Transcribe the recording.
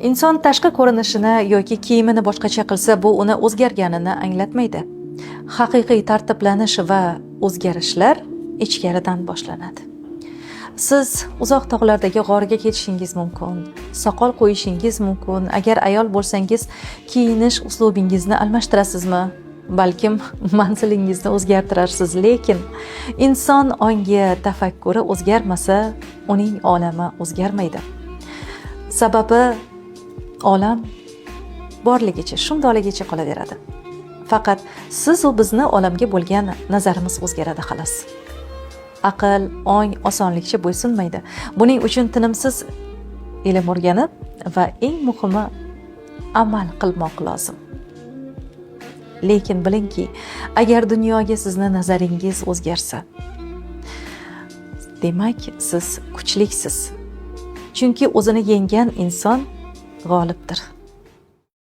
Inson tashqi ko'rinishini yoki kiyimini boshqacha qilsa, bu uni o'zgarganini anglatmaydi. Haqiqiy tartiblanish va o'zgarishlar ichkaridan boshlanadi. Siz uzoq tog'lardagi g'orga ketishingiz mumkin, soqol qo'yishingiz mumkin. Agar ayol bo'lsangiz, kiyinish uslubingizni almashtirasizmi? Balkim manzilingizni o'zgartirarsiz, lekin inson ongi, tafakkuri o'zgarmasa, uning olami o'zgarmaydi. Sababi olam borligicha, shundoqligicha qolaveradi. Faqat siz u bizni olamga bo'lgan nazarimiz o'zgaradi xolos. Aql, ong osonlikcha bo'ysunmaydi. Buning uchun tinimsiz ilm o'rganib va eng muhimi amal qilmoq lozim. Lekin bilingki, agar dunyoga sizni nazaringiz o'zgarsa, demak siz kuchliksiz. Chunki o'zini yenggan inson g'olibdir.